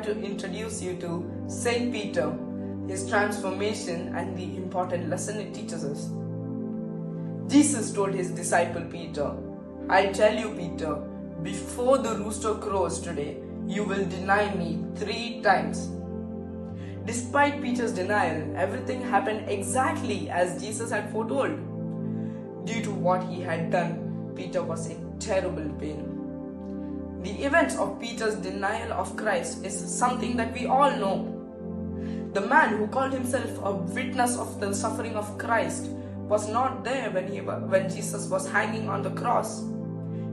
to introduce you to Saint Peter, his transformation and the important lesson it teaches us. Jesus told his disciple Peter, "I tell you, Peter, before the rooster crows today, you will deny me 3 times." Despite Peter's denial, everything happened exactly as Jesus had foretold. Due to what he had done, Peter was in terrible pain. The events of Peter's denial of Christ is something that we all know. The man who called himself a witness of the suffering of Christ was not there when Jesus was hanging on the cross.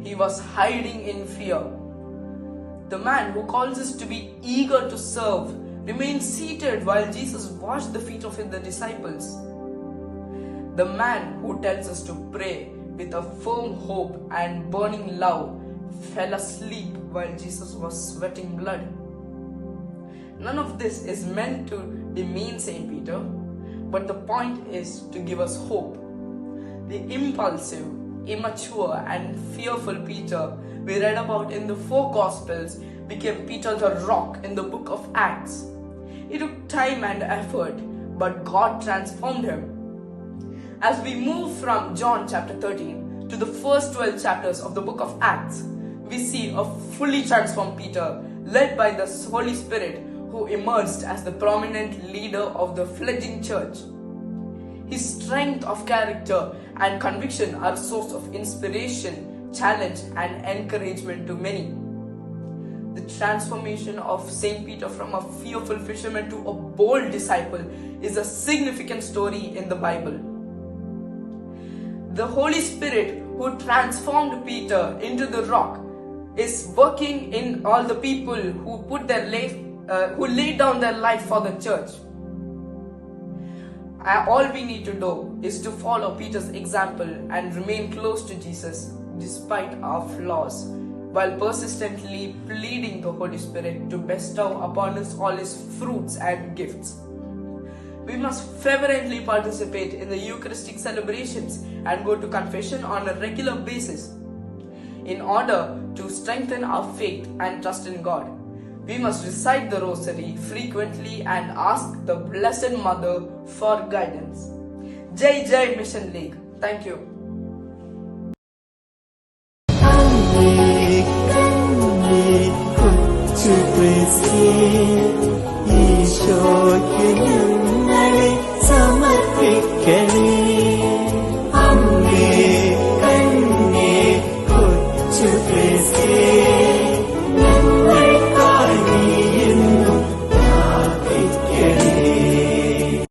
He was hiding in fear. The man who calls us to be eager to serve remained seated while Jesus washed the feet of the disciples. The man who tells us to pray with a firm hope and burning love fell asleep while Jesus was sweating blood. None of this is meant to demean Saint Peter, but the point is to give us hope. The impulsive, immature and fearful Peter we read about in the 4 Gospels became Peter the rock in the book of Acts. It took time and effort, but God transformed him. As we move from John chapter 13 to the first 12 chapters of the book of Acts, we see a fully transformed Peter led by the Holy Spirit who emerged as the prominent leader of the fledgling church. His strength of character and conviction are a source of inspiration, challenge and encouragement to many. The transformation of Saint Peter from a fearful fisherman to a bold disciple is a significant story in the Bible. The Holy Spirit who transformed Peter into the rock is working in all the people who laid down their life for the church. All we need to do is to follow Peter's example and remain close to Jesus despite our flaws, while persistently pleading the Holy Spirit to bestow upon us all His fruits and gifts. We must fervently participate in the Eucharistic celebrations and go to confession on a regular basis. In order to strengthen our faith and trust in God, we must recite the Rosary frequently and ask the Blessed Mother for guidance. Jai Jai Mission League. Thank you. അമ്മേ കണ്ണേ കൊച്ചു